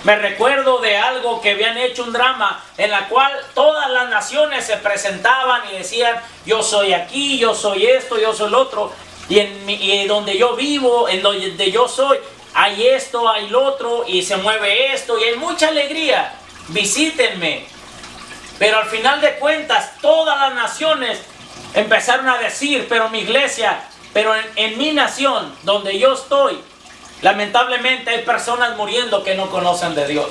Me recuerdo de algo que habían hecho un drama en la cual todas las naciones se presentaban y decían: yo soy aquí, yo soy esto, yo soy el otro, y donde yo vivo, en donde yo soy, hay esto, hay lo otro, y se mueve esto, y hay mucha alegría. Visítenme. Pero al final de cuentas, todas las naciones empezaron a decir: pero mi iglesia, pero en mi nación, donde yo estoy, lamentablemente hay personas muriendo que no conocen de Dios.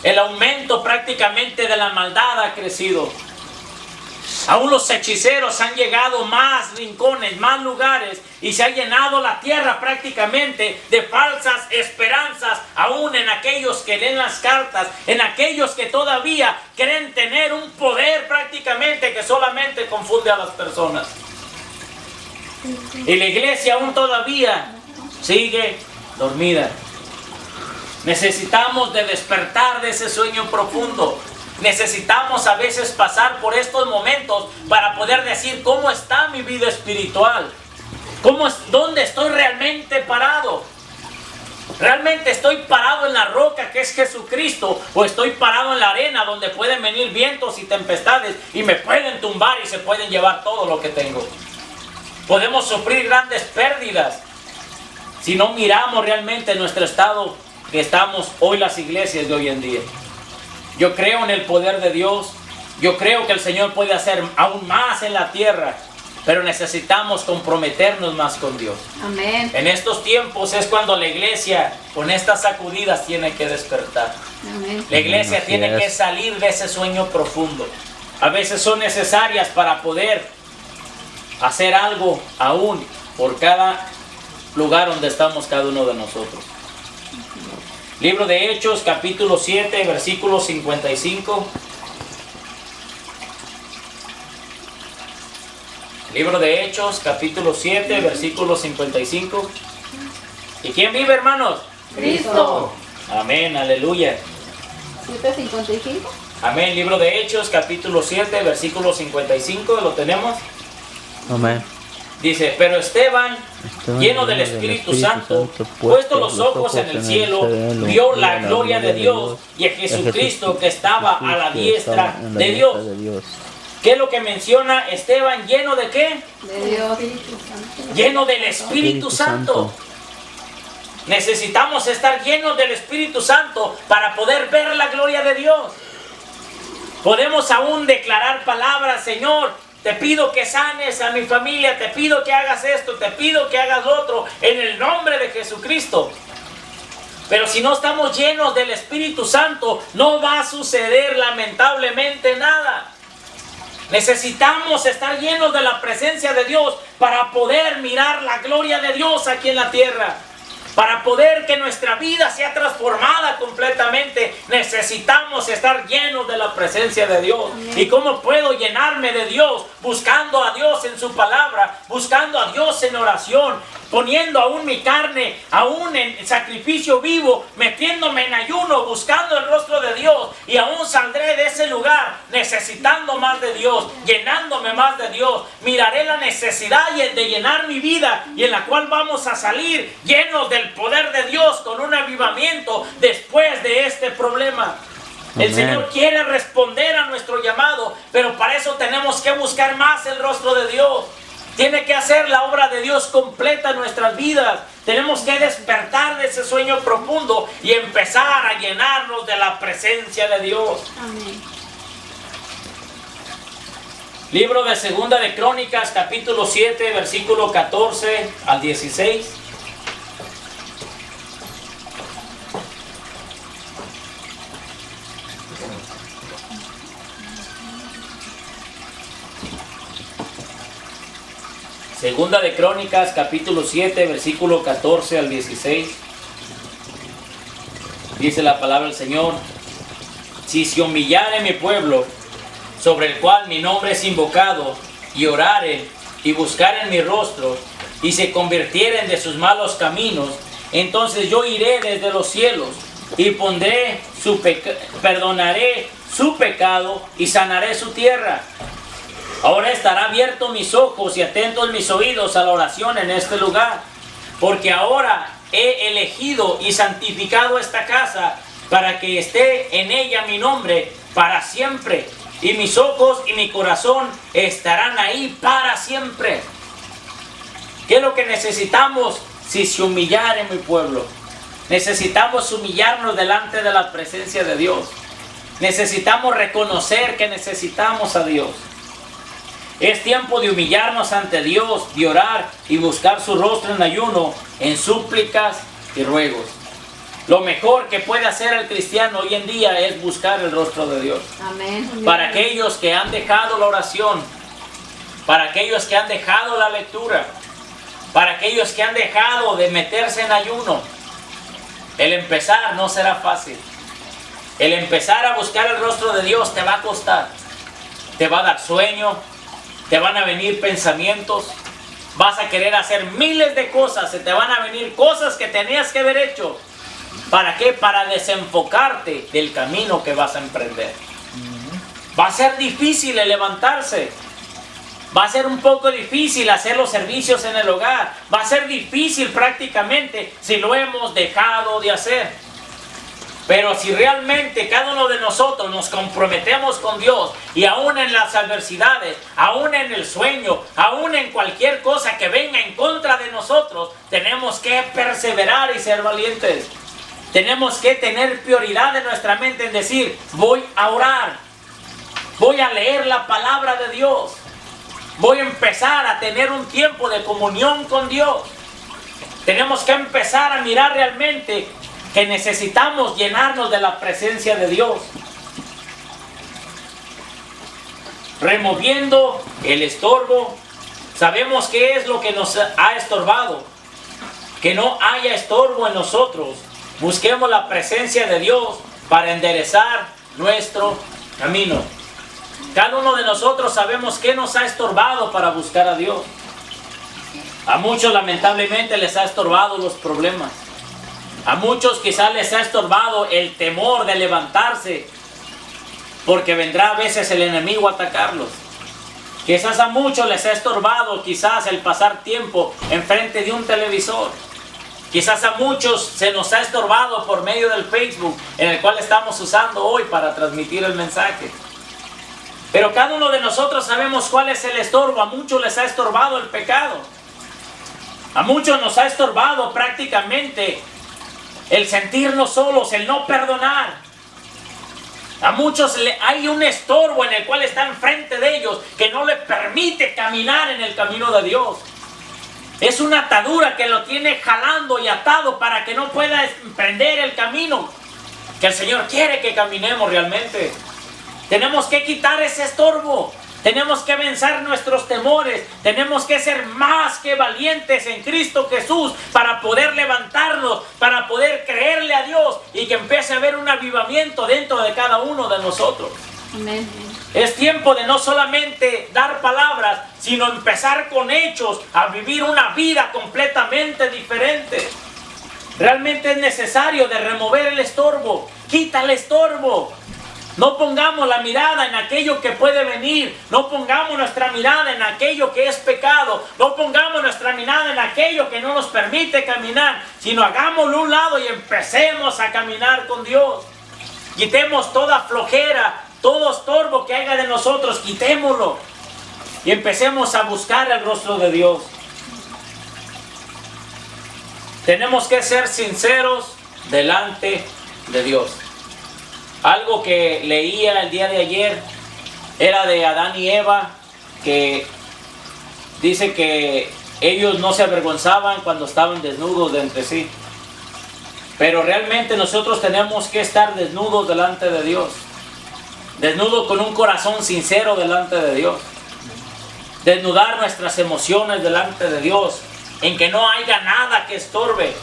El aumento prácticamente de la maldad ha crecido. Aún los hechiceros han llegado más rincones, más lugares, y se ha llenado la tierra prácticamente de falsas esperanzas, aún en aquellos que leen las cartas, en aquellos que todavía creen tener un poder prácticamente que solamente confunde a las personas. Y la iglesia aún todavía sigue dormida. Necesitamos de despertar de ese sueño profundo. Necesitamos a veces pasar por estos momentos para poder decir: ¿cómo está mi vida espiritual? ¿Dónde estoy realmente parado? ¿Realmente estoy parado en la roca que es Jesucristo? ¿O estoy parado en la arena donde pueden venir vientos y tempestades y me pueden tumbar y se pueden llevar todo lo que tengo? Podemos sufrir grandes pérdidas si no miramos realmente nuestro estado que estamos hoy las iglesias de hoy en día. Yo creo en el poder de Dios. Yo creo que el Señor puede hacer aún más en la tierra, pero necesitamos comprometernos más con Dios. Amén. En estos tiempos es cuando la iglesia, con estas sacudidas, tiene que despertar. Amén. La iglesia tiene que salir de ese sueño profundo. A veces son necesarias para poder hacer algo aún por cada lugar donde estamos cada uno de nosotros. Libro de Hechos, capítulo 7, versículo 55. Libro de Hechos, capítulo 7, versículo 55. ¿Y quién vive, hermanos? Cristo. Amén, aleluya. 7:55. Amén. Libro de Hechos, capítulo 7, versículo 55. ¿Lo tenemos? Amén. Dice: pero Esteban, lleno del Espíritu Santo, puesto los ojos en el cielo, vio la gloria de Dios y a Jesucristo que estaba a la diestra de Dios. ¿Qué es lo que menciona Esteban? ¿Lleno de qué? De Dios. Lleno del Espíritu Santo. Necesitamos estar llenos del Espíritu Santo para poder ver la gloria de Dios. Podemos aún declarar palabras: Señor, te pido que sanes a mi familia, te pido que hagas esto, te pido que hagas lo otro, en el nombre de Jesucristo. Pero si no estamos llenos del Espíritu Santo, no va a suceder lamentablemente nada. Necesitamos estar llenos de la presencia de Dios para poder mirar la gloria de Dios aquí en la tierra. Para poder que nuestra vida sea transformada completamente, necesitamos estar llenos de la presencia de Dios. Amén. ¿Y cómo puedo llenarme de Dios? Buscando a Dios en su palabra, buscando a Dios en oración, poniendo aún mi carne, aún en sacrificio vivo, metiéndome en ayuno, buscando el rostro de Dios. Y aún saldré de ese lugar necesitando más de Dios, llenándome más de Dios. Miraré la necesidad de llenar mi vida, y en la cual vamos a salir llenos del poder de Dios, con un avivamiento después de este problema. El Señor quiere responder a nuestro llamado, pero para eso tenemos que buscar más el rostro de Dios. Tiene que hacer la obra de Dios completa en nuestras vidas. Tenemos que despertar de ese sueño profundo y empezar a llenarnos de la presencia de Dios. Amén. Libro de Segunda de Crónicas, capítulo 7, versículo 14 al 16. Segunda de Crónicas, capítulo 7, versículo 14 al 16. Dice la palabra del Señor: si se humillare mi pueblo, sobre el cual mi nombre es invocado, y oraren y buscaren mi rostro, y se convirtieren de sus malos caminos, entonces yo iré desde los cielos, y perdonaré su pecado, y sanaré su tierra. Ahora estará abiertos mis ojos y atentos mis oídos a la oración en este lugar, porque ahora he elegido y santificado esta casa para que esté en ella mi nombre para siempre. Y mis ojos y mi corazón estarán ahí para siempre. ¿Qué es lo que necesitamos si se humillara en mi pueblo? Necesitamos humillarnos delante de la presencia de Dios. Necesitamos reconocer que necesitamos a Dios. Es tiempo de humillarnos ante Dios, de orar y buscar su rostro en ayuno, en súplicas y ruegos. Lo mejor que puede hacer el cristiano hoy en día es buscar el rostro de Dios. Amén. Para aquellos que han dejado la oración, para aquellos que han dejado la lectura, para aquellos que han dejado de meterse en ayuno, el empezar no será fácil. El empezar a buscar el rostro de Dios te va a costar. Te va a dar sueño, te van a venir pensamientos, vas a querer hacer miles de cosas, se te van a venir cosas que tenías que haber hecho. ¿Para qué? Para desenfocarte del camino que vas a emprender. Va a ser difícil el levantarse. Va a ser un poco difícil hacer los servicios en el hogar. Va a ser difícil prácticamente si lo hemos dejado de hacer. Pero si realmente cada uno de nosotros nos comprometemos con Dios, y aún en las adversidades, aún en el sueño, aún en cualquier cosa que venga en contra de nosotros, tenemos que perseverar y ser valientes. Tenemos que tener prioridad en nuestra mente en decir, voy a orar, voy a leer la palabra de Dios, voy a empezar a tener un tiempo de comunión con Dios. Tenemos que empezar a mirar realmente que necesitamos llenarnos de la presencia de Dios. Removiendo el estorbo, sabemos qué es lo que nos ha estorbado. Que no haya estorbo en nosotros. Busquemos la presencia de Dios para enderezar nuestro camino. Cada uno de nosotros sabemos qué nos ha estorbado para buscar a Dios. A muchos lamentablemente les ha estorbado los problemas. A muchos quizás les ha estorbado el temor de levantarse, porque vendrá a veces el enemigo a atacarlos. Quizás a muchos les ha estorbado quizás el pasar tiempo enfrente de un televisor. Quizás a muchos se nos ha estorbado por medio del Facebook, en el cual estamos usando hoy para transmitir el mensaje. Pero cada uno de nosotros sabemos cuál es el estorbo. A muchos les ha estorbado el pecado. A muchos nos ha estorbado prácticamente el sentirnos solos, el no perdonar. A muchos hay un estorbo en el cual está enfrente de ellos que no les permite caminar en el camino de Dios. Es una atadura que lo tiene jalando y atado para que no pueda emprender el camino que el Señor quiere que caminemos realmente. Tenemos que quitar ese estorbo. Tenemos que vencer nuestros temores. Tenemos que ser más que valientes en Cristo Jesús para poder levantarnos, para poder creerle a Dios y que empiece a haber un avivamiento dentro de cada uno de nosotros. Amén. Es tiempo de no solamente dar palabras, sino empezar con hechos a vivir una vida completamente diferente. Realmente es necesario de remover el estorbo. Quita el estorbo. No pongamos la mirada en aquello que puede venir. No pongamos nuestra mirada en aquello que es pecado. No pongamos nuestra mirada en aquello que no nos permite caminar. Sino hagámoslo a un lado y empecemos a caminar con Dios. Quitemos toda flojera, todo estorbo que haya de nosotros. Quitémoslo. Y empecemos a buscar el rostro de Dios. Tenemos que ser sinceros delante de Dios. Algo que leía el día de ayer era de Adán y Eva, que dice que ellos no se avergonzaban cuando estaban desnudos de entre sí. Pero realmente nosotros tenemos que estar desnudos delante de Dios. Desnudos con un corazón sincero delante de Dios. Desnudar nuestras emociones delante de Dios. En que no haya nada que estorbe.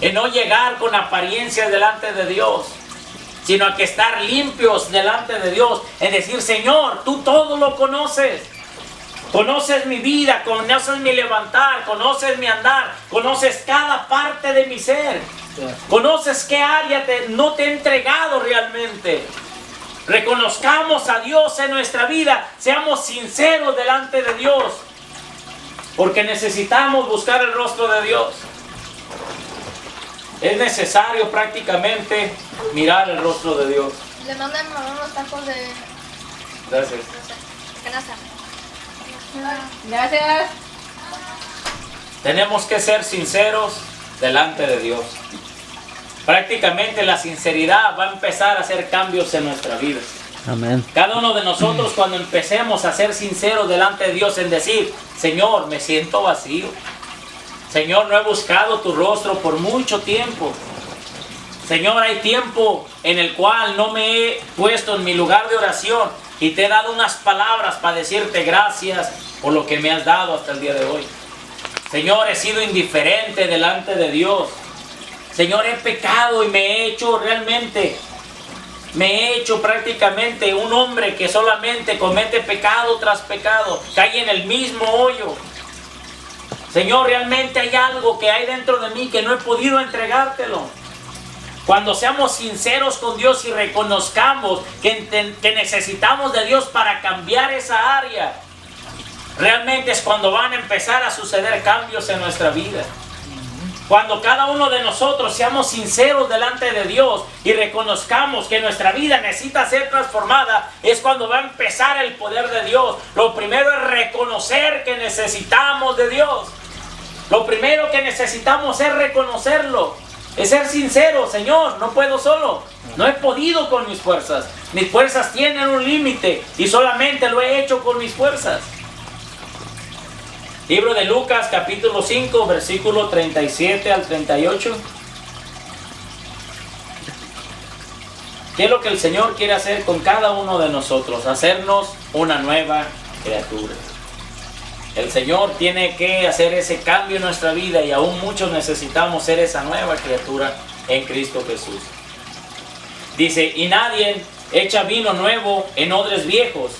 En no llegar con apariencias delante de Dios, sino a que estar limpios delante de Dios, en decir, Señor, tú todo lo conoces. Conoces mi vida, conoces mi levantar, conoces mi andar, conoces cada parte de mi ser. Conoces qué área no te he entregado realmente. Reconozcamos a Dios en nuestra vida, seamos sinceros delante de Dios, porque necesitamos buscar el rostro de Dios. es necesario prácticamente mirar el rostro de Dios. Le mandan unos tacos de Gracias. canasta. Gracias. Tenemos que ser sinceros delante de Dios. Prácticamente la sinceridad va a empezar a hacer cambios en nuestra vida. Amén. Cada uno de nosotros, cuando empecemos a ser sinceros delante de Dios en decir: Señor, me siento vacío. Señor, no he buscado tu rostro por mucho tiempo. Señor, hay tiempo en el cual no me he puesto en mi lugar de oración y te he dado unas palabras para decirte gracias por lo que me has dado hasta el día de hoy. Señor, he sido indiferente delante de Dios. Señor, he pecado y me he hecho prácticamente un hombre que solamente comete pecado tras pecado, cae en el mismo hoyo. Señor, realmente hay algo que hay dentro de mí que no he podido entregártelo. Cuando seamos sinceros con Dios y reconozcamos que necesitamos de Dios para cambiar esa área, realmente es cuando van a empezar a suceder cambios en nuestra vida. Cuando cada uno de nosotros seamos sinceros delante de Dios y reconozcamos que nuestra vida necesita ser transformada, es cuando va a empezar el poder de Dios. Lo primero es reconocer que necesitamos de Dios. Lo primero que necesitamos es reconocerlo. Es ser sincero: Señor, no puedo solo. No he podido con mis fuerzas. Mis fuerzas tienen un límite y solamente lo he hecho con mis fuerzas. Libro de Lucas, capítulo 5, versículo 37 al 38. ¿Qué es lo que el Señor quiere hacer con cada uno de nosotros? Hacernos una nueva criatura. El Señor tiene que hacer ese cambio en nuestra vida y aún muchos necesitamos ser esa nueva criatura en Cristo Jesús. Dice: y nadie echa vino nuevo en odres viejos,